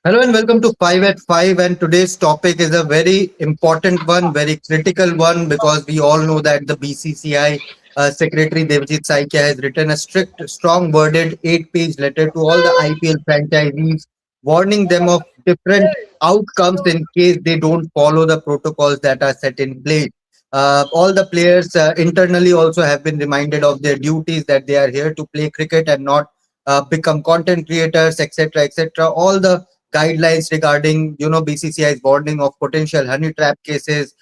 Hello and welcome to 5 at 5. And today's topic is a very important one, very critical one, because we all know that the BCCI Secretary Devjit Saikia has written a strict, strong worded 8-page letter to all the IPL franchisees, warning them of different outcomes in case they don't follow the protocols that are set in place. All the players internally also have been reminded of their duties, that they are here to play cricket and not become content creators, etc., etc. All the guidelines regarding BCCI's warning of potential honey trap cases.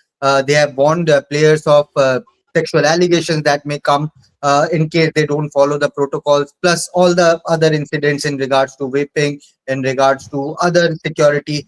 They have warned players of sexual allegations that may come in case they don't follow the protocols, plus all the other incidents in regards to vaping, in regards to other security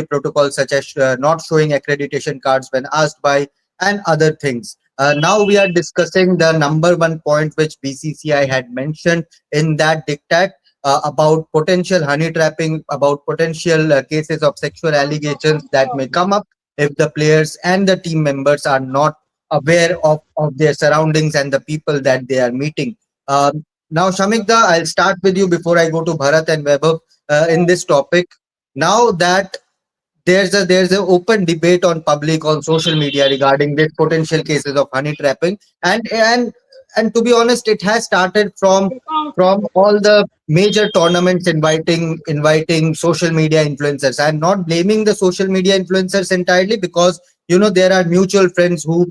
protocols such as not showing accreditation cards when asked by, and other things. Now we are discussing the number one point which BCCI had mentioned in that diktat, about potential honey trapping, about potential cases of sexual allegations that may come up if the players and the team members are not aware of their surroundings and the people that they are meeting. Now, Shamikda, I'll start with you before I go to Bharat and Vaibhav in this topic. Now that there's a open debate on public, on social media, regarding this potential cases of honey trapping, and to be honest, it has started from all the major tournaments inviting social media influencers. I'm not blaming the social media influencers entirely, because there are mutual friends who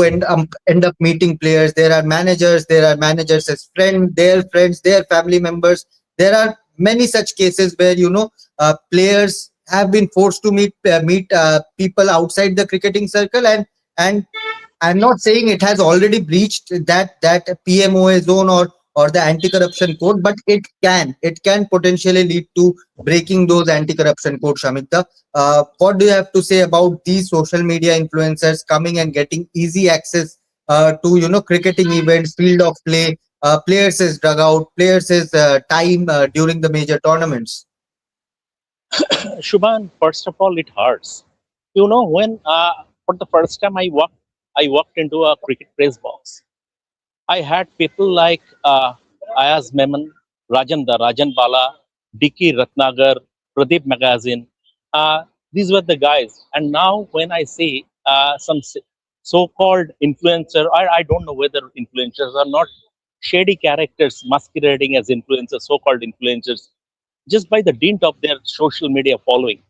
end up meeting players. There are managers as friends, their family members. There are many such cases where players have been forced to meet people outside the cricketing circle, and I'm not saying it has already breached that PMOA zone or the anti-corruption code, but it can potentially lead to breaking those anti-corruption codes. Shamikta, what do you have to say about these social media influencers coming and getting easy access to cricketing events, field of play, players' dugout, players' time during the major tournaments? Shubhan, first of all, it hurts. When for the first time I walked into a cricket press box. I had people like Ayaz Memon, Rajan Bala, Dicky Ratnagar, Pradeep Magazine. These were the guys. And now when I see so-called influencer, I don't know whether influencers are not, shady characters masquerading as influencers, so-called influencers, just by the dint of their social media following.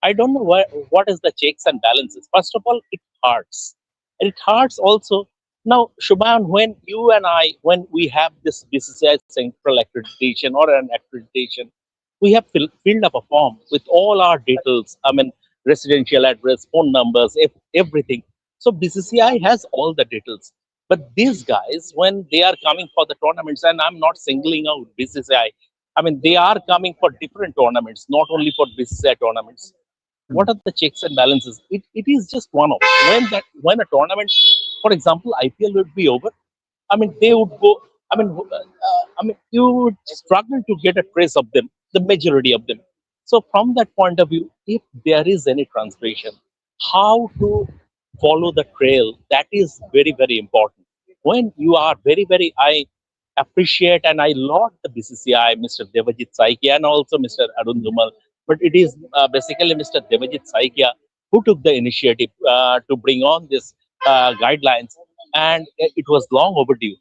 I don't know what is the checks and balances. First of all, it hurts. And it hurts also. Now, Shubhan, when you and I, when we have this BCCI central accreditation or an accreditation, we have filled up a form with all our details. I mean, residential address, phone numbers, everything. So BCCI has all the details. But these guys, when they are coming for the tournaments, and I'm not singling out BCCI, I mean, they are coming for different tournaments, not only for BCCI tournaments. What are the checks and balances? It is just one of when a tournament, for example, IPL would be over. I mean, they would go. I mean, you would struggle to get a trace of them, the majority of them. So, from that point of view, if there is any transgression, how to follow the trail, that is very, very important. When you are I appreciate and I laud the BCCI, Mr. Devajit Saikia, and also Mr. Arun Dhumal. But it is basically Mr. Devajit Saikia who took the initiative to bring on this guidelines, and it was long overdue.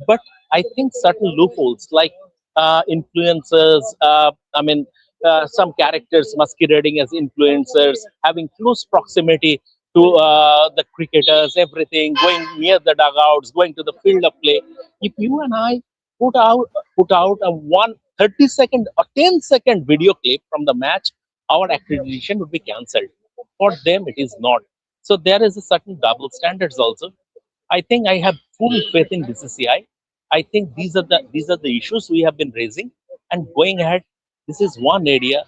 But I think certain loopholes like influencers, some characters masquerading as influencers, having close proximity to the cricketers, everything, going near the dugouts, going to the field of play. If you and I put out put out a 1 30 second or 10-second video clip from the match, our accreditation would be cancelled. For them, it is not. So there is a certain double standards also. I think I have full faith in BCCI. I think these are the issues we have been raising, and going ahead, this is one area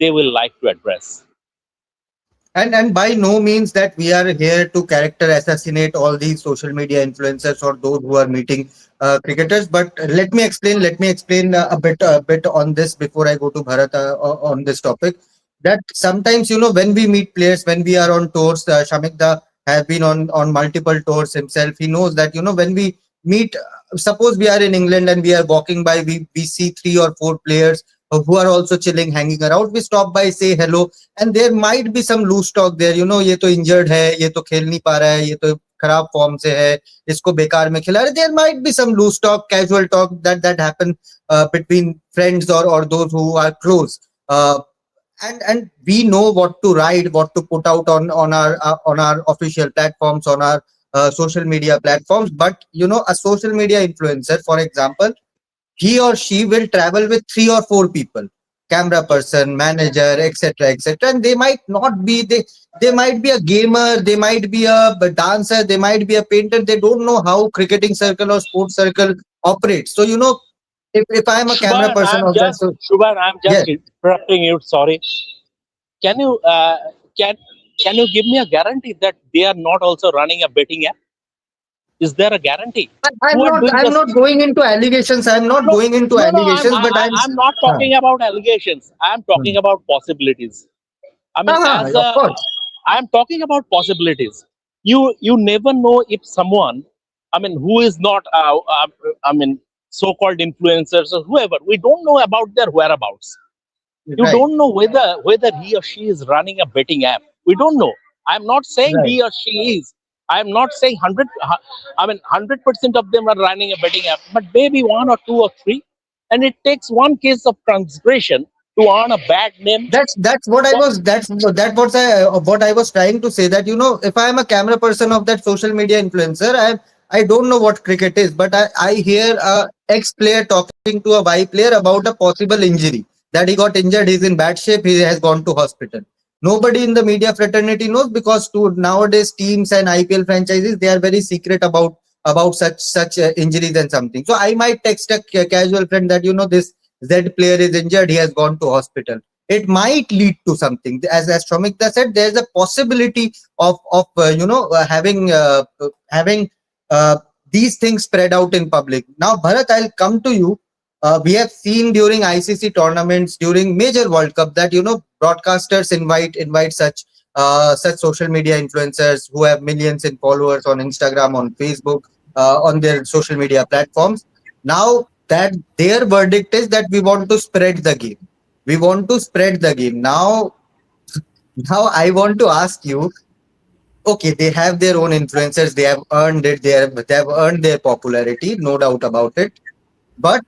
they will like to address. And by no means that we are here to character assassinate all these social media influencers or those who are meeting cricketers. But let me explain a bit on this before I go to Bharat on this topic. That sometimes when we meet players, when we are on tours, Shamikda has been on multiple tours himself. He knows that when we meet, suppose we are in England and we are walking by, we see three or four players who are also chilling, hanging around. We stop by, say hello, and there might be some loose talk there. ये तो injured है, ये तो खेल नहीं पा रहा है, ये तो खराब फॉर्म से है, इसको बेकार में खिला रहे. There might be some loose talk, casual talk that happen between friends or those who are close. And we know what to write, what to put out on our official platforms, on our social media platforms. But a social media influencer, for example, he or she will travel with three or four people, camera person, manager, etc., and they might not be they might be a gamer, they might be a dancer, they might be a painter. They don't know how cricketing circle or sports circle operates. So if I'm a camera Shubhan, person of that, so I'm yes. just interrupting you. Sorry. Can you can can you give me a guarantee that they are not also running a betting app? Is there a guarantee? I'm Who are not doing I'm this? not going into allegations. I'm not No, going into no. allegations, but I'm not uh, talking about allegations. I'm talking hmm. about possibilities. I mean, as Of a, course. I'm talking about possibilities. You never know if someone, I mean, who is not, I mean, so-called influencers or whoever. We don't know about their whereabouts. You Right, don't know whether he or she is running a betting app. We don't know. I'm not saying right. he or she is. I'm not saying 100% of them are running a betting app, but maybe one or two or three. And it takes one case of transgression to earn a bad name. That's what I For, was that was what I was trying to say, that if I am a camera person of that social media influencer, I don't know what cricket is, but I hear a ex player talking to a Y player about a possible injury, that he got injured, he's in bad shape, he has gone to hospital. Nobody in the media fraternity knows, because to nowadays teams and IPL franchises, they are very secret about such injuries and something. So I might text a casual friend that this Z player is injured, he has gone to hospital. It might lead to something. As Shramikta said, there's a possibility of having uh, these things spread out in public. Now, Bharat, I'll come to you. We have seen during ICC tournaments, during major World Cup, that broadcasters invite such social media influencers who have millions in followers on Instagram, on Facebook, on their social media platforms. Now that their verdict is that we want to spread the game. We want to spread the game. Now I want to ask you, okay, they have their own influencers, they have earned it, they have earned their popularity, no doubt about it. But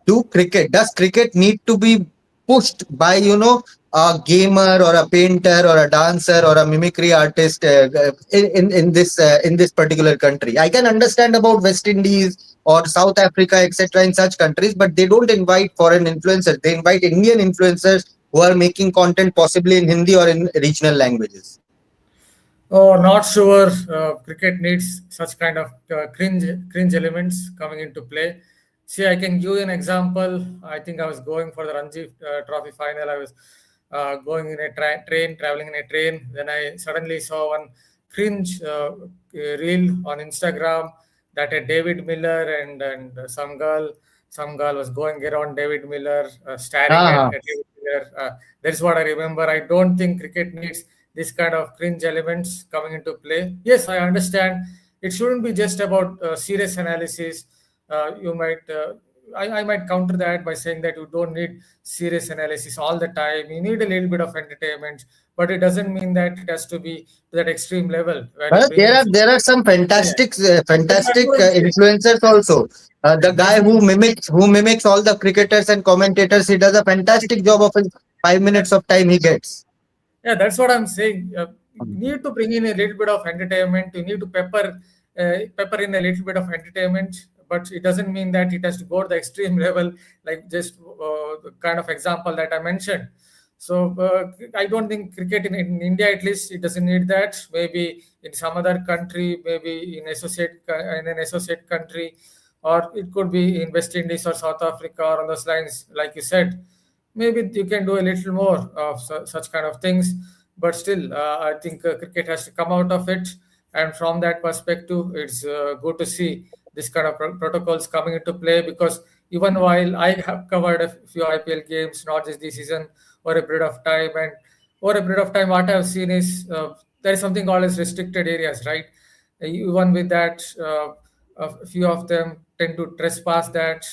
does cricket need to be pushed by a gamer or a painter or a dancer or a mimicry artist in this particular country? I can understand about West Indies or South Africa, etc., in such countries, but they don't invite foreign influencers, they invite Indian influencers who are making content possibly in Hindi or in regional languages. Oh, not sure. Cricket needs such kind of cringe elements coming into play. See, I can give you an example. I think I was going for the Ranji Trophy final. I was going in a train, traveling in a train. Then I suddenly saw one cringe reel on Instagram that a David Miller and some girl was going around David Miller, staring at Ah, David Miller. That's what I remember. I don't think cricket needs this kind of cringe elements coming into play. Yes, I understand. It shouldn't be just about serious analysis. You might, I might counter that by saying that you don't need serious analysis all the time. You need a little bit of entertainment, but it doesn't mean that it has to be to that extreme level where you but bring there in. are there are some Yeah, that's fantastic what I'm saying. influencers also. The guy Definitely. who mimics all the cricketers and commentators, he does a fantastic job of his 5 minutes of time he gets. Yeah, that's what I'm saying. You need to bring in a little bit of entertainment. You need to pepper in a little bit of entertainment, but it doesn't mean that it has to go to the extreme level, like just the kind of example that I mentioned. So I don't think cricket in India, at least, it doesn't need that. Maybe in some other country, maybe in an associate country, or it could be in West Indies or South Africa or on those lines, like you said. Maybe you can do a little more of such kind of things, but still I think cricket has to come out of it, and from that perspective it's good to see this kind of protocols coming into play, because even while I have covered a few IPL games, not just this season, over a period of time, and over a period of time what I've seen is there is something called as restricted areas, right? Even with that, a few of them tend to trespass that.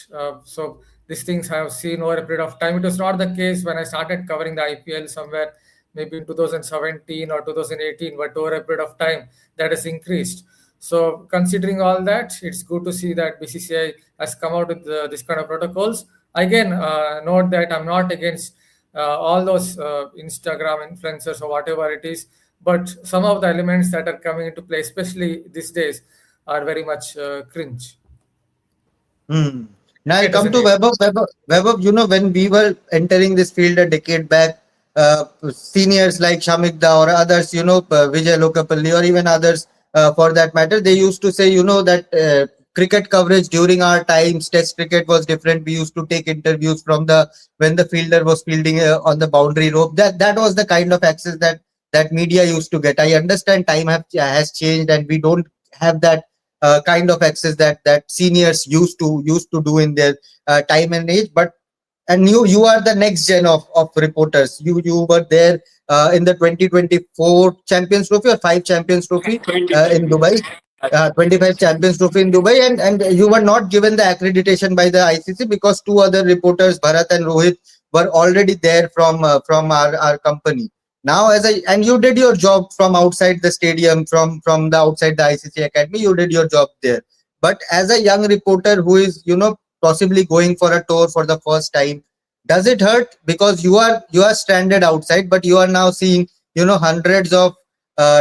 So these things I have seen over a period of time. It was not the case when I started covering the IPL somewhere maybe in 2017 or 2018, but over a period of time that has increased. So considering all that, it's good to see that BCCI has come out with this kind of protocols. Again, note that I'm not against all those Instagram influencers or whatever it is, but some of the elements that are coming into play, especially these days, are very much cringe. Hmm. Now I Cricket come doesn't to need. Vaibhav. Vaibhav, when we were entering this field a decade back, seniors like Shamikda or others, Vijay Lokapalli or even others, for that matter, they used to say, that cricket coverage during our times, Test cricket was different. We used to take interviews from when the fielder was fielding on the boundary rope. That was the kind of access that media used to get. I understand time has changed, and we don't have that kind of access that seniors used to do in their time and age. But and you are the next gen of reporters. You were there in the 2024 Champions Trophy or 5 Champions Trophy in 25. Dubai. 25 Champions Trophy in Dubai, and you were not given the accreditation by the ICC because two other reporters, Bharat and Rohit, were already there from our company. Now, and you did your job from outside the stadium, from the outside the ICC academy. You did your job there. But as a young reporter who is possibly going for a tour for the first time, does it hurt because you are stranded outside, but you are now seeing hundreds of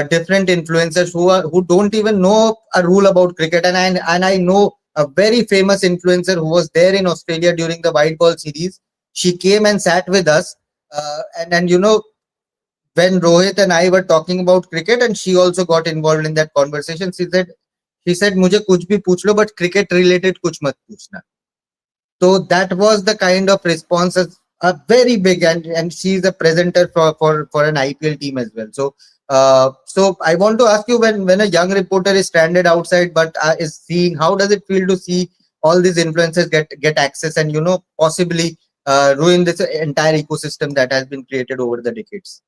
different influencers who don't even know a rule about cricket. And I know a very famous influencer who was there in Australia during the white ball series. She came and sat with us, and when Rohit and I were talking about cricket, and she also got involved in that conversation. She said, "मुझे कुछ भी पूछ लो, but cricket related कुछ मत पूछना." So that was the kind of response, a very big, and she's a presenter for an IPL team as well. So I want to ask you, when a young reporter is stranded outside but is seeing, how does it feel to see all these influencers get access and possibly ruin this entire ecosystem that has been created over the decades?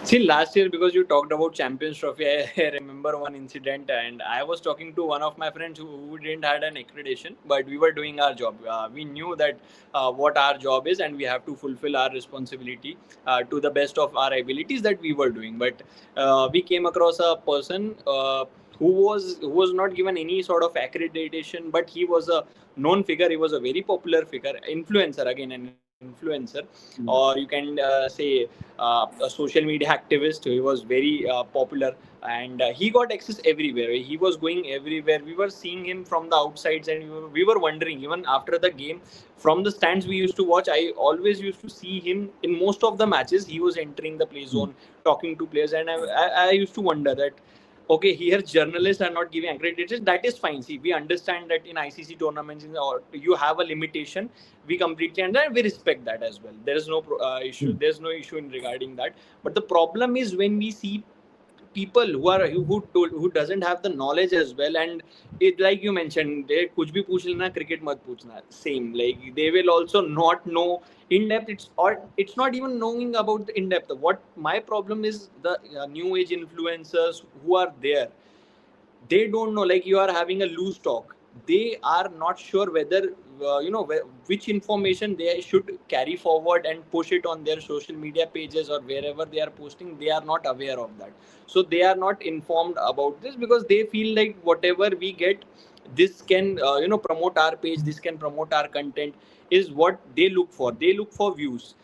See, last year, because you talked about Champions Trophy, I remember one incident, and I was talking to one of my friends who didn't had an accreditation, but we were doing our job. We knew that what our job is, and we have to fulfill our responsibility to the best of our abilities that we were doing. But we came across a person. Who was not given any sort of accreditation, but he was a known figure. He was a very popular figure, influencer, again an influencer, or you can say a social media activist. He was very popular, and he got access everywhere. He was going everywhere. We were seeing him from the outsides, and we were wondering, even after the game, from the stands we used to watch, I always used to see him in most of the matches. He was entering the play zone, talking to players, and I used to wonder that, okay, here journalists are not giving accreditation. That is fine. See, we understand that in ICC tournaments, you have a limitation. We completely understand. We respect that as well. There is no issue. There's no issue in regarding that. But the problem is when we see people who doesn't have the knowledge as well, and it, like you mentioned, they kuch bhi pooch lena, cricket mat poochna. Same, like they will also not know in depth. It's not even knowing about the in depth. What my problem is, the new age influencers who are there, they don't know, like you are having a loose talk, they are not sure whether which information they should carry forward and push it on their social media pages or wherever they are posting. They are not aware of that, so they are not informed about this, because they feel like whatever we get, this can promote our page, this can promote our content, is what they look for. They look for views.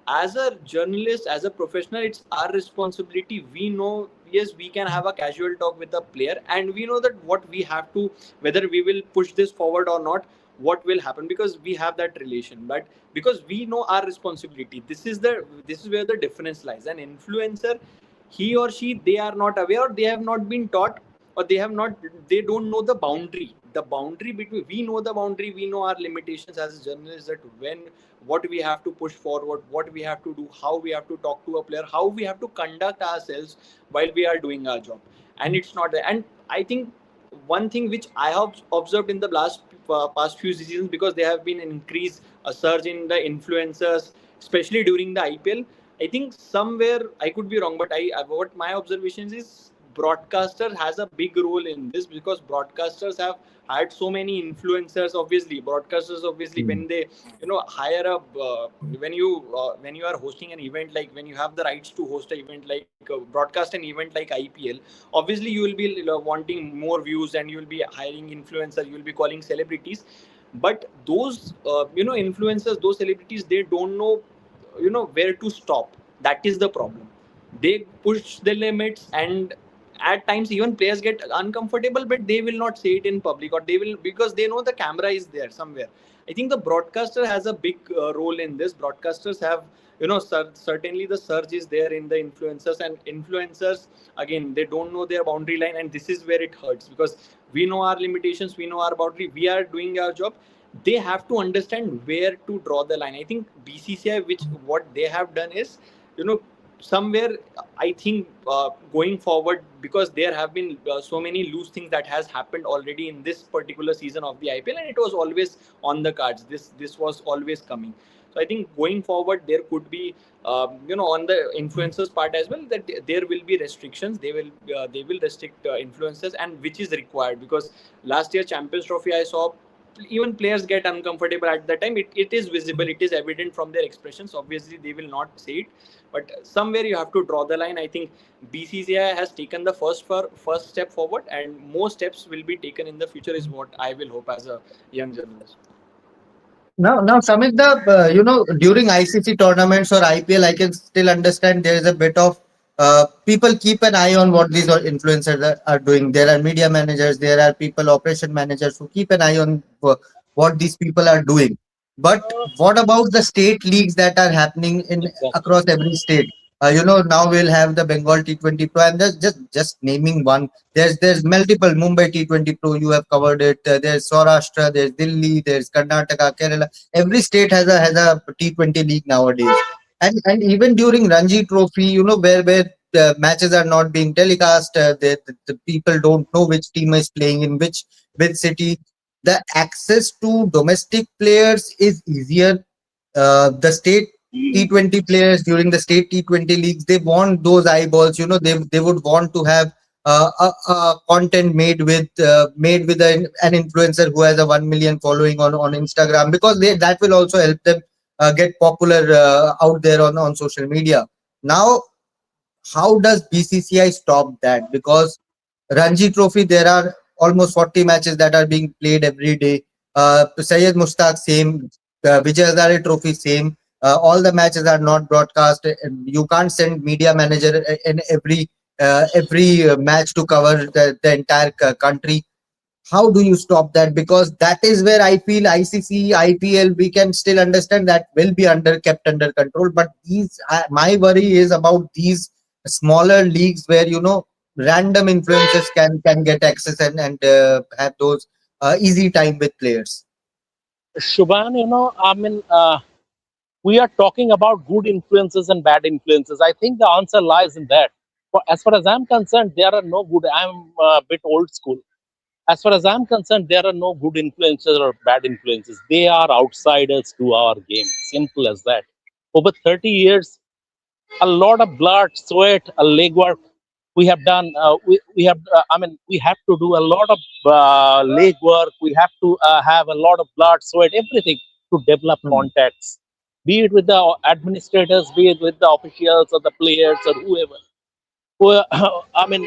As a journalist, as a professional, it's our responsibility. We know, yes, we can have a casual talk with the player, and we know that what we have to, whether we will push this forward or not, what will happen, because we have that relation. But because we know our responsibility, this is where the difference lies. An influencer, he or she, they are not aware, or they have not been taught, or they don't know the boundary between. We know the boundary, we know our limitations as journalists, that when, what we have to push forward, what we have to do, how we have to talk to a player, how we have to conduct ourselves while we are doing our job. And it's not there. And I think one thing which I have observed in the past few seasons, because there have been an increase, a surge in the influencers, especially during the IPL. I think somewhere, I could be wrong, but what my observations is, broadcaster has a big role in this, because broadcasters have had so many influencers. Obviously broadcasters, obviously, Hmm. when they hire a when you are hosting an event, like when you have the rights to host an event, like broadcast an event like IPL, obviously you will be wanting more views, and you will be hiring influencers, you will be calling celebrities. But those influencers, those celebrities, they don't know where to stop. That is the problem. They push the limits, and at times even players get uncomfortable, but they will not say it in public, or they will, because they know the camera is there somewhere. I think the broadcaster has a big role in this. Broadcasters have, certainly the surge is there in the influencers, and influencers, again, they don't know their boundary line, and this is where it hurts, because we know our limitations, we know our boundary, we are doing our job. They have to understand where to draw the line. I think BCCI, which what they have done is, you know somewhere, I think, going forward, because there have been so many loose things that has happened already in this particular season of the IPL, and it was always on the cards. This was always coming. So I think going forward there could be, on the influencers part as well, that there will be restrictions. They will restrict influencers, and which is required, because last year Champions Trophy, I saw even players get uncomfortable at the time. It is visible, it is evident from their expressions. Obviously they will not say it, but somewhere you have to draw the line. I think BCCI has taken the first step forward, and more steps will be taken in the future, is what I will hope as a young journalist. Now, Samit, during ICC tournaments or IPL, I can still understand there is a bit of people keep an eye on what these influencers are doing. There are media managers, there are people, operation managers who keep an eye on what these people are doing. But what about the state leagues that are happening in Exactly. across every state? Now we'll have the Bengal T20 Pro. I'm just naming one. There's multiple. Mumbai T20 Pro, you have covered it. There's Saurashtra, there's Delhi, there's Karnataka, Kerala. Every state has a T20 league nowadays. And even during Ranji Trophy, where matches are not being telecast, the people don't know which team is playing in which city. The access to domestic players is easier. The state T20 players during the state T20 leagues, they want those eyeballs. They would want to have a content made with an influencer who has a 1 million following on Instagram, because that will also help them get popular out there on social media. Now, how does BCCI stop that? Because Ranji Trophy, there are almost 40 matches that are being played every day. Syed Mushtaq, same. Vijay Hazare Trophy, same. All the matches are not broadcast. You can't send media manager in every match to cover the entire country. How do you stop that? Because that is where I feel ICC, IPL, we can still understand that will be kept under control. But my worry is about these smaller leagues where random influencers can get access and have those easy time with players. Shubhan, I mean, we are talking about good influences and bad influences. I think the answer lies in that. For, as far as I'm concerned, there are no good. I'm a bit old school. As far as I'm concerned, there are no good influences or bad influences. They are outsiders to our game. Simple as that. Over 30 years, a lot of blood, sweat, legwork we have done. We have, we have to do a lot of legwork. We have to have a lot of blood, sweat, everything to develop Hmm. contacts, be it with the administrators, be it with the officials or the players or whoever. Well, I mean,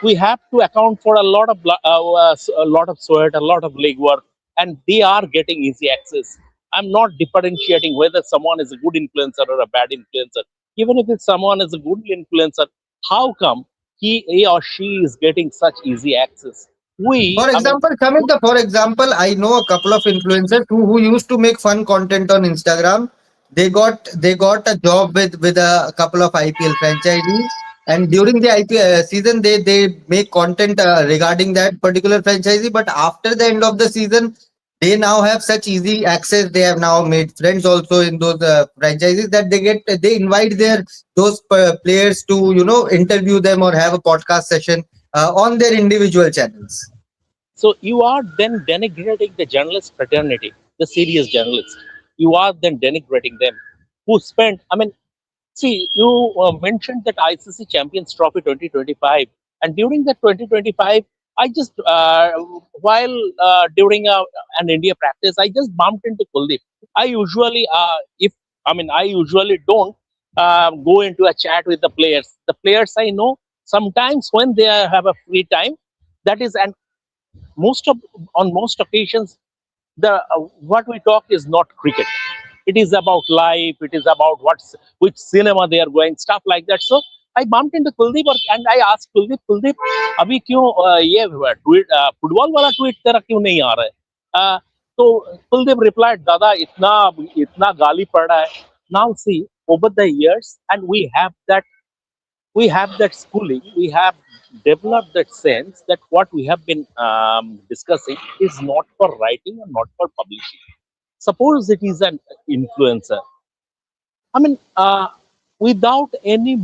we have to account for a lot of a lot of sweat, a lot of legwork, and they are getting easy access. I'm not differentiating whether someone is a good influencer or a bad influencer. Even if it's someone is a good influencer, how come he or she is getting such easy access? For example, Samantha, for example, I know a couple of influencers who used to make fun content on Instagram. They got a job with a couple of IPL franchisees, and during the IPL season, they make content regarding that particular franchisee. But after the end of the season, they now have such easy access. They have now made friends also in those franchises that they invite those players to interview them or have a podcast session on their individual channels. So you are then denigrating the journalist fraternity, the serious journalists. You are then denigrating them who spent. I mean, see, you mentioned that ICC Champions Trophy 2025. And during the 2025, I just while during an India practice, I just bumped into Kuldeep. I usually if I mean I usually don't go into a chat with the players. The players I know sometimes when they have a free time, that is, and most of on most occasions the what we talk is not cricket. It is about life. It is about what's which cinema they are going, stuff like that. So I bumped into Kuldeep and I asked Kuldeep, Kuldeep, अभी क्यों ये tweet football वाला tweet तेरा क्यों नहीं आ रहा है? तो Kuldeep replied, दादा इतना इतना गाली पड़ रहा है. Now see, over the years, and we have that schooling, we have developed that sense that what we have been discussing is not for writing and not for publishing. Suppose it is an influencer. I mean, without any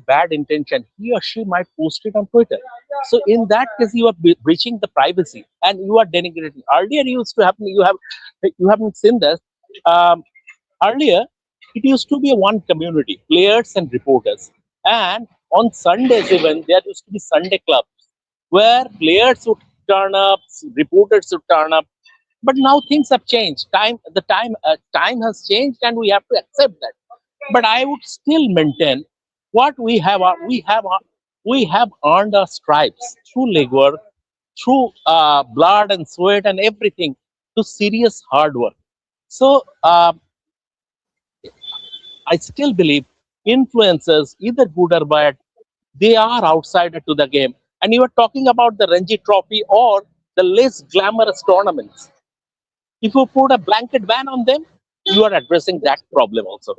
bad intention, he or she might post it on Twitter. So in that case, you are breaching the privacy and you are denigrating. Earlier, used to happen. You haven't seen this. Um, Earlier, it used to be a one community, players and reporters. And on Sundays, even there used to be Sunday clubs where players would turn up, reporters would turn up. But now things have changed. Time has changed, and we have to accept that. But I would still maintain what we have earned our stripes through legwork, through blood and sweat and everything, to serious hard work. So I still believe influencers, either good or bad, they are outsider to the game. And you are talking about the Ranji Trophy or the less glamorous tournaments. If you put a blanket ban on them, you are addressing that problem also.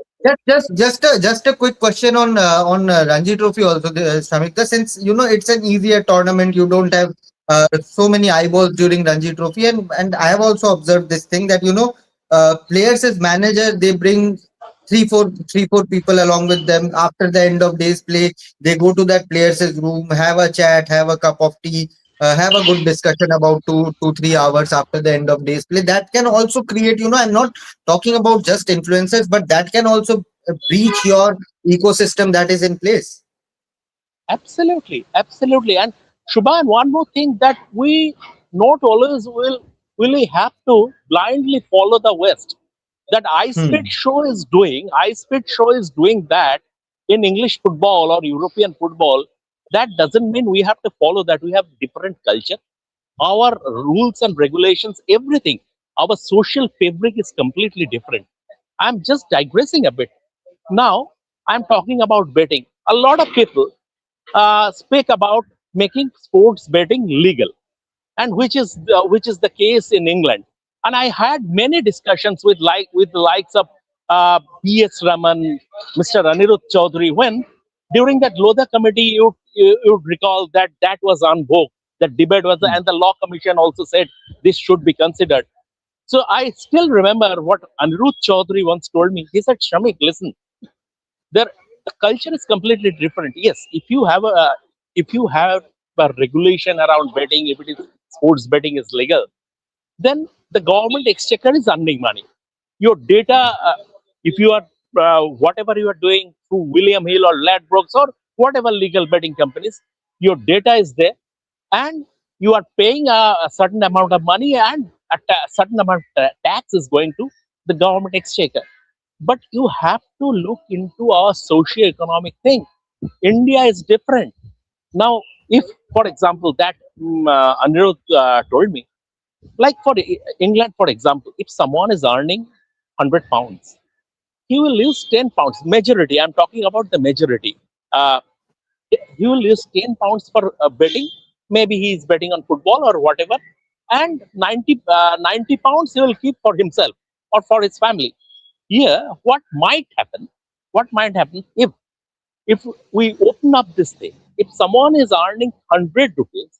Just a quick question on Ranji Trophy also, Samikta. Since it's an easier tournament, you don't have so many eyeballs during Ranji Trophy, and I have also observed this thing that players as manager, they bring three four people along with them. After the end of day's play, they go to that players' room, have a chat, have a cup of tea, have a good discussion about 2 3 hours after the end of day's play. That can also create, I'm not talking about just influencers, but that can also breach your ecosystem that is in place. Absolutely, absolutely. And Shubhan, one more thing that we not always will really have to blindly follow the West. That Hmm. Ice Speed Show is doing that in English football or European football. That doesn't mean we have to follow that. We have different culture, our rules and regulations, everything. Our social fabric is completely different. I'm just digressing a bit. Now, I'm talking about betting. A lot of people speak about making sports betting legal, and which is the case in England. And I had many discussions with the likes of P.S. Raman, Mr. Anirudh Chaudhary, when during that Lodha committee, you would recall that that was on vogue. The debate was, and the law commission also said this should be considered. So I still remember what Anirudh Chaudhary once told me. He said, Shamik, listen, there the culture is completely different. Yes, if you have a regulation around betting, if it is sports betting is legal, then the government exchequer is earning money. Your data, if you are whatever you are doing through William Hill or Ladbrokes or whatever legal betting companies, your data is there, and you are paying a certain amount of money, and certain amount of tax is going to the government exchequer. But you have to look into our socio-economic thing. India is different. Now, if, for example, that Anirudh told me, like for England, for example, if someone is earning £100, he will lose £10. Majority, I'm talking about the majority. Uh, he will use £10 for betting. Maybe he is betting on football or whatever, and 90 pounds he will keep for himself or for his family. Here, what might happen if we open up this thing, if someone is earning 100 rupees,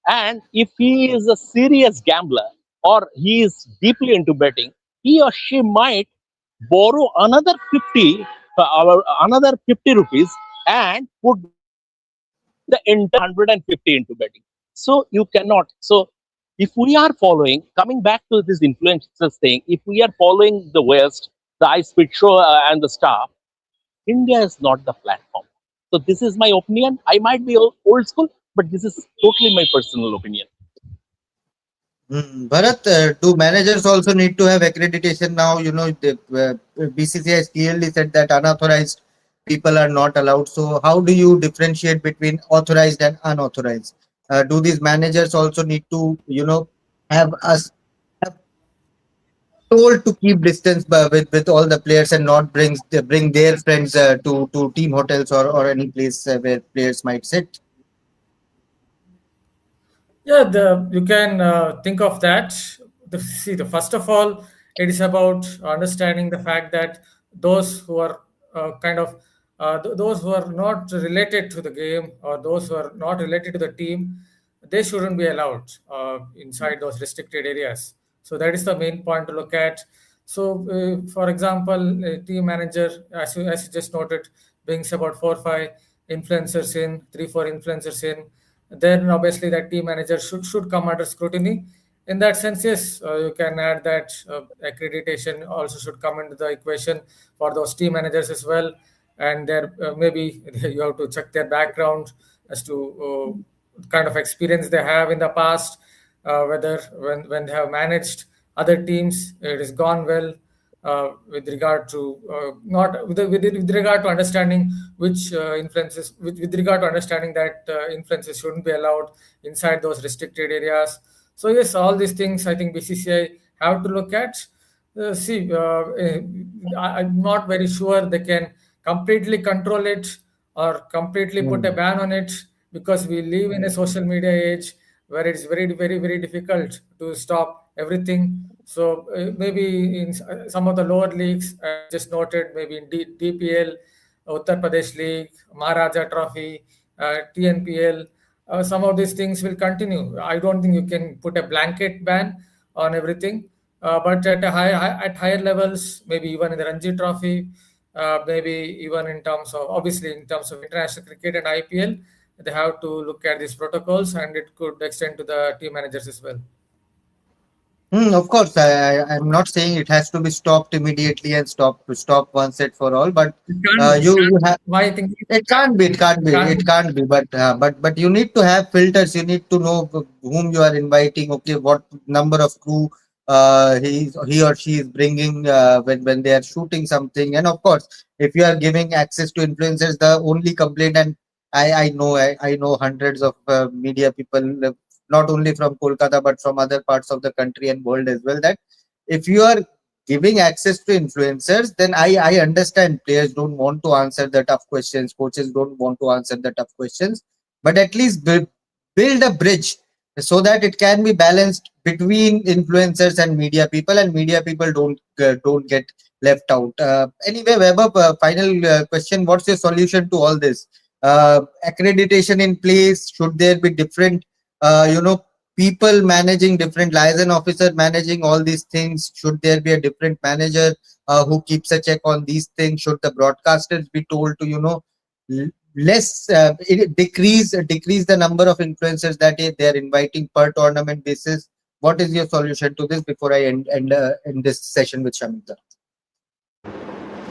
and if he is a serious gambler or he is deeply into betting, he or she might borrow another 50 rupees and put the entire 150 into betting. So you cannot. So if we are following, coming back to this influencers thing, if we are following the West, the Ice Speed Show and the stuff, India is not the platform. So this is my opinion. I might be old school, but this is totally my personal opinion. Bharat, do managers also need to have accreditation now? The BCCI has clearly said that unauthorized people are not allowed. So, how do you differentiate between authorized and unauthorized? Do these managers also need to, have us have told to keep distance with all the players and not bring their friends to team hotels or any place where players might sit? Yeah, you can think of that. The first of all, it is about understanding the fact that those who are those who are not related to the game, or those who are not related to the team, they shouldn't be allowed inside those restricted areas. So that is the main point to look at. So, for example, a team manager, as you just noted, brings about 4 5 influencers in, 3 4 influencers in, then obviously that team manager should come under scrutiny. In that sense, yes, you can add that accreditation also should come into the equation for those team managers as well. And there maybe you have to check their background as to kind of experience they have in the past, whether when they have managed other teams it has gone well, with regard to not with regard to understanding which influences, with regard to understanding that influences shouldn't be allowed inside those restricted areas. So yes, all these things I think BCCI have to look at. I'm not very sure they can completely control it or completely put a Hmm. ban on it, because we live in a social media age where it's very difficult to stop everything. So maybe in some of the lower leagues, as you just noted, maybe in DPL, Uttar Pradesh League, Maharaja Trophy, TNPL, some of these things will continue. I don't think you can put a blanket ban on everything, but at at higher levels, maybe even in the Ranji Trophy, maybe even in terms of, obviously in terms of international cricket and IPL, they have to look at these protocols, and it could extend to the team managers as well. Of course, I'm not saying it has to be stopped immediately and stop once and for all, but It can be. you have Why I think it can't be, it can't it be, can it be. can't be. But you need to have filters. You need to know whom you are inviting. Okay, what number of crew he or she is bringing when they are shooting something. And of course, if you are giving access to influencers, the only complaint, and I know hundreds of media people, not only from Kolkata but from other parts of the country and world as well, that if you are giving access to influencers, then I understand players don't want to answer the tough questions, coaches don't want to answer the tough questions, but at least build a bridge so that it can be balanced between influencers and media people don't get left out. Anyway, Webber, final question: what's your solution to all this? Accreditation in place? Should there be different, people managing, different liaison officer managing all these things? Should there be a different manager who keeps a check on these things? Should the broadcasters be told to less decrease the number of influencers that they are inviting per tournament basis? What is your solution to this before I end this session with Shamita?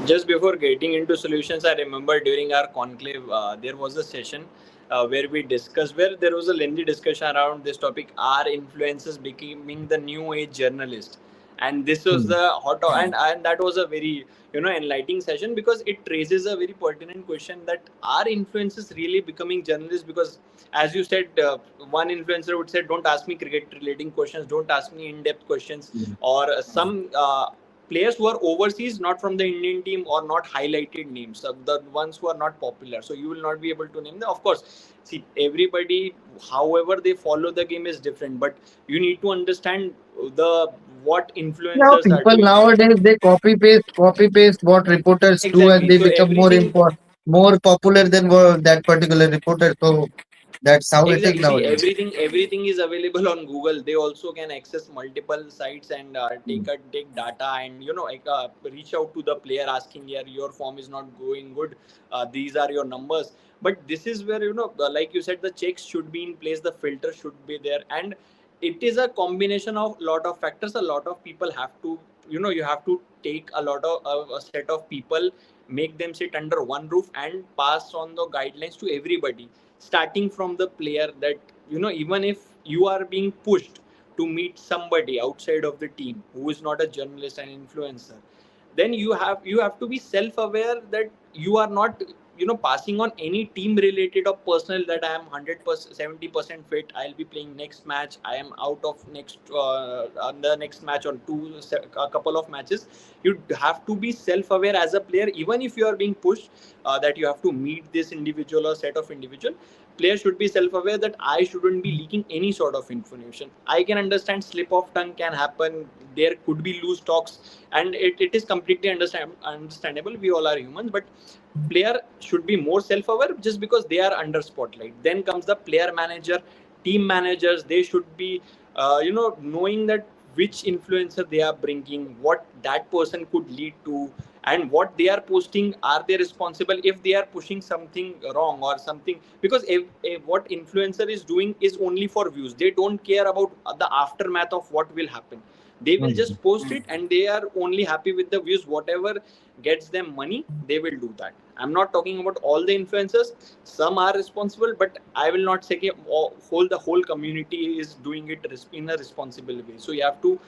Just before getting into solutions, I remember during our conclave, there was a session where we discussed, where there was a lengthy discussion around this topic: are influencers becoming the new age journalist? And this was Hmm. the and that was a very enlightening session, because it raises a very pertinent question, that are influencers really becoming journalists? Because as you said, one influencer would say, don't ask me cricket relating questions, don't ask me in-depth questions. Hmm. Or some players who are overseas, not from the Indian team, or not highlighted names, the ones who are not popular. So you will not be able to name them. Of course, see, everybody, however they follow the game is different, but you need to understand the what Now influencers are people doing. nowadays they copy paste what reporters do, and Exactly. they So become everything. more popular than that particular reporter. So that's how it is Exactly. See, nowadays. everything is available on Google. They also can access multiple sites and take data, and like, reach out to the player asking, yeah, your form is not going good. These are your numbers. But this is where, like you said, the checks should be in place, the filter should be there, and it is a combination of lot of factors. A lot of people have to, you have to take a lot of a set of people, make them sit under one roof and pass on the guidelines to everybody, starting from the player, that even if you are being pushed to meet somebody outside of the team who is not a journalist and influencer, then you have to be self aware that you are not passing on any team related or personal, that I am 100% 70% fit, I'll be playing next match, I am out of next on the next match or a couple of matches. You have to be self aware as a player, even if you are being pushed that you have to meet this individual or set of individual. Players should be self aware that I shouldn't be leaking any sort of information. I can understand slip of tongue can happen, there could be loose talks, and it is completely understandable, we all are humans, but player should be more self-aware just because they are under spotlight. Then comes the player manager, team managers, they should be knowing that which influencer they are bringing, what that person could lead to, and what they are posting, are they responsible if they are pushing something wrong or something, because if what influencer is doing is only for views, they don't care about the aftermath of what will happen. They will just post it and they are only happy with the views, whatever gets them money, they will do that. I'm not talking about all the influencers, some are responsible, but I will not say the whole community is doing it in a responsible way. So you have to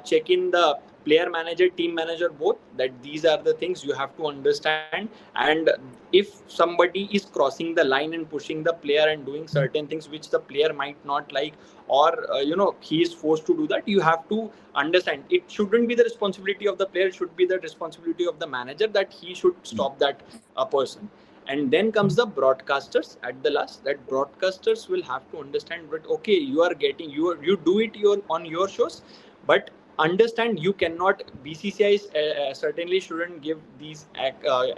check in the player manager, team manager, both, that these are the things you have to understand. And if somebody is crossing the line and pushing the player and doing certain things which the player might not like, or he is forced to do that, you have to understand it shouldn't be the responsibility of the player, it should be the responsibility of the manager, that he should stop that person. And then comes the broadcasters at the last, that broadcasters will have to understand that okay, you are getting you do it on your shows, but understand you cannot, BCCI certainly shouldn't give these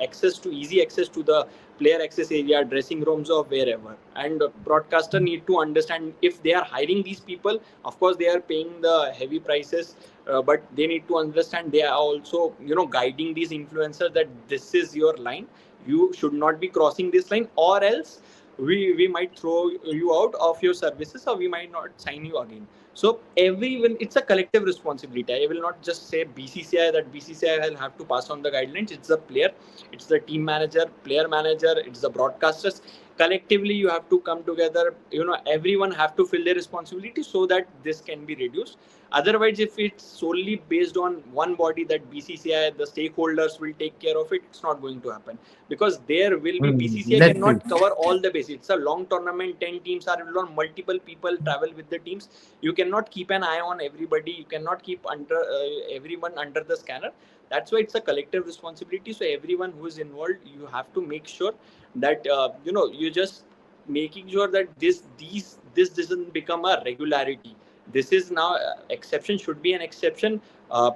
access to easy access to the player access area, dressing rooms, or wherever. And broadcaster need to understand, if they are hiring these people, of course they are paying the heavy prices, but they need to understand they are also guiding these influencers that this is your line, you should not be crossing this line, or else we might throw you out of your services, or we might not sign you again. So everyone, it's a collective responsibility. I will not just say BCCI, that BCCI will have to pass on the guidelines. It's the player, it's the team manager, player manager, it's the broadcasters. Collectively, you have to come together. Everyone have to fill their responsibility so that this can be reduced. Otherwise, if it's solely based on one body, that BCCI, the stakeholders will take care of it, it's not going to happen, because there will be, BCCI Let's see. cannot cover all the bases. It's a long tournament, 10 teams are involved, multiple people travel with the teams. You cannot keep an eye on everybody, you cannot keep under everyone under the scanner. That's why it's a collective responsibility. So everyone who is involved, you have to make sure that you just making sure that this doesn't become a regularity. This is now exception should be an exception.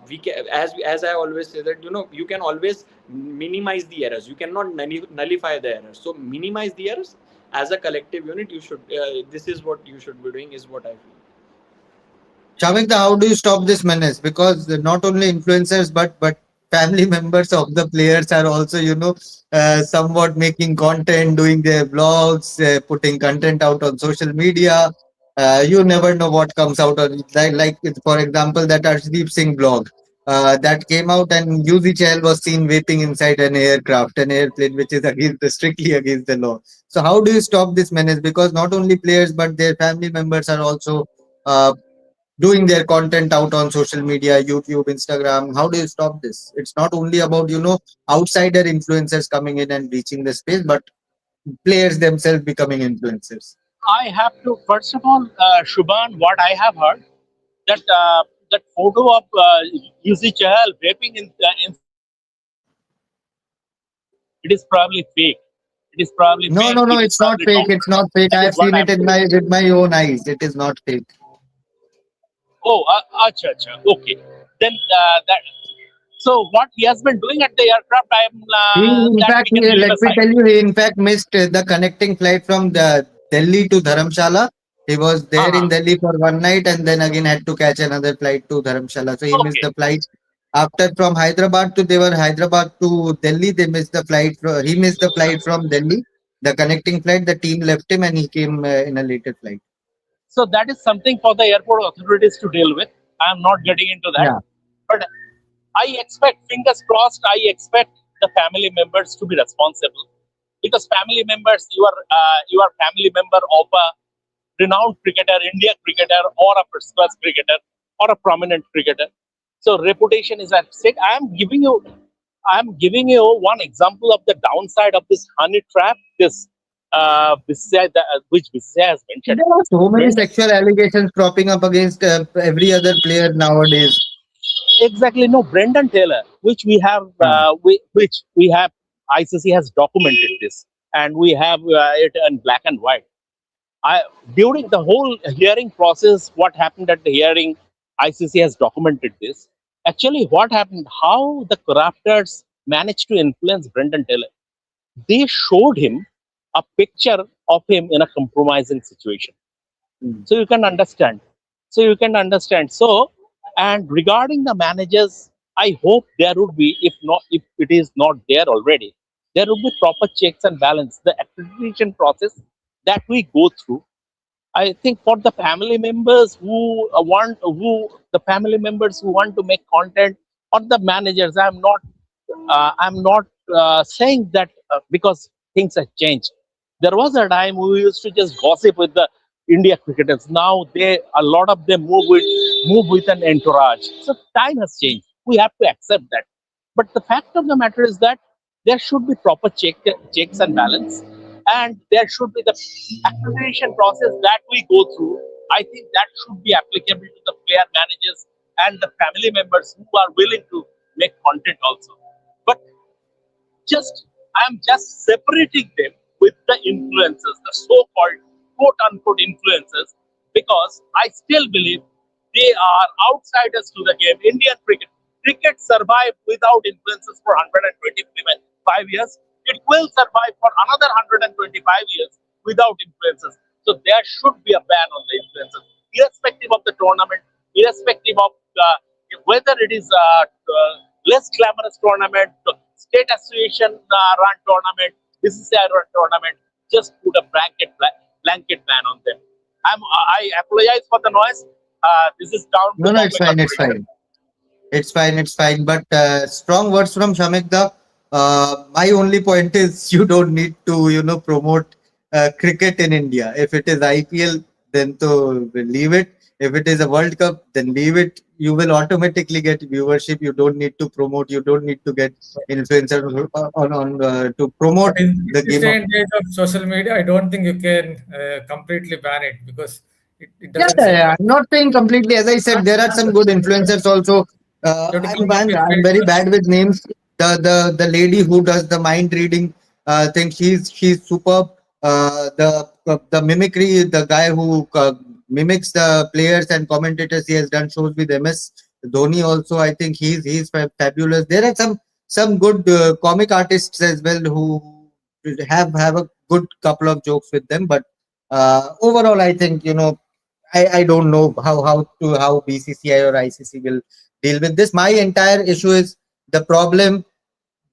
We can, as I always say, that you can always minimize the errors, you cannot nullify the errors. So minimize the errors as a collective unit. You should this is what you should be doing, is what I feel. Shamikta, how do you stop this menace? Because not only influencers, but family members of the players are also, somewhat making content, doing their vlogs, putting content out on social media. You never know what comes out of it. For example, that Arshdeep Singh blog that came out, and UZ Chahal was seen waiting inside an aircraft, an airplane, which is strictly against the law. So, how do you stop this menace? Because not only players, but their family members are also uh, doing their content out on social media, YouTube, Instagram. How do you stop this? It's not only about, outsider influencers coming in and reaching the space, but players themselves becoming influencers. I have to, first of all, Shubhan, what I have heard, that that photo of UC Chahal vaping inside the aircraft, it is probably fake. It is probably No, fake. no, no, It is it's not probably fake. It's counterfeit. not fake. That I is have what seen I it am in told. my own eyes. It is not fake. Oh, acha, acha. Okay. Then that. So what he has been doing at the aircraft, I am that we can leave Let me aside. tell you, he in fact missed the connecting flight from the Delhi to Dharamshala. He was there in Uh-huh. Delhi for one night and then again had to catch another flight to Dharamshala. So he missed Okay. the flight. After from Hyderabad to they were Hyderabad to Delhi. They missed the flight. He missed the flight from Delhi. The connecting flight. The team left him and he came in a later flight. So that is something for the airport authorities to deal with. I am not getting into that. Yeah. But I expect, fingers crossed, I expect the family members to be responsible, because family members, you are family member of a renowned cricketer, India cricketer, or a first class cricketer, or a prominent cricketer. So reputation is at stake. I am giving you one example of the downside of this honey trap. This BCCI, which BCCI has mentioned. There are so many Brendan, sexual allegations cropping up against every other player nowadays. exactly, no, Brendan Taylor, Ah. which we have, ICC has documented this, and we have it in black and white. I During the whole hearing process, what happened at the hearing, ICC has documented this. Actually, what happened? How the corruptors managed to influence Brendan Taylor? They showed him a picture of him in a compromising situation, Mm. so you can understand. So, and regarding the managers, I hope there would be, if it is not there already, there would be proper checks and balance. The accreditation process that we go through, I think, for the family members the family members who want to make content, or the managers. I'm not saying that, because things have changed. There was a time we used to just gossip with the India cricketers. Now a lot of them move with an entourage. So time has changed. We have to accept that. But the fact of the matter is that there should be proper checks and balance, and there should be the accreditation process that we go through. I think that should be applicable to the player managers and the family members who are willing to make content also. But just I'm just separating them with the influencers, the so-called quote unquote influencers, because I still believe they are outsiders to the game. Indian cricket survived without influencers for 125 years. It will survive for another 125 years without influencers. So there should be a ban on the influencers, irrespective of the tournament, irrespective of whether it is less glamorous tournament, state association run tournament, BCCI run tournament. Just put a blanket ban on them. I apologize for the noise. This is down to No, no, it's Bombay fine. It's Corporation. fine. It's fine. It's fine. But strong words from Shamikda. My only point is you don't need to, promote cricket in India. If it is IPL, then to leave it. If it is a World Cup, then leave it. You will automatically get viewership. You don't need to promote. You don't need to get influencers on to But promote in the this game day of. and age of social media, I don't think you can completely ban it because it Yeah, doesn't yeah, seem yeah. right. I'm not saying completely. As I said, there are some good influencers also. You have to I'm, come up I'm with I'm great very bad content. with names. The lady who does the mind reading thing, she's superb. The mimicry, the guy who mimics the players and commentators, he has done shows with MS Dhoni also. I think he's fabulous. There are some good comic artists as well who have a good couple of jokes with them, but overall, I think I don't know how BCCI or ICC will deal with this. My entire issue is the problem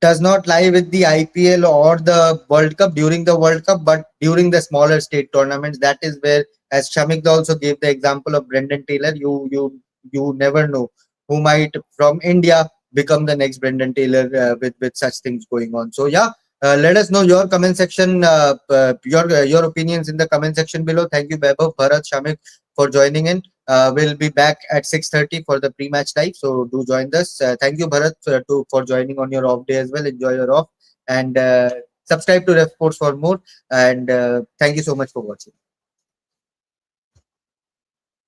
does not lie with the IPL or the World Cup during the World Cup, but during the smaller state tournaments. That is where, as Shamik also gave the example of Brendan Taylor, you never know who might from India become the next Brendan Taylor with such things going on. So yeah. Let us know your comment section, your opinions in the comment section below. Thank you, Vaibhav, Bharat, Shamik, for joining in. We'll be back at 6:30 for the pre-match live. So do join us. Thank you, Bharat, for joining on your off day as well. Enjoy your off and subscribe to Ref Sports for more. And thank you so much for watching.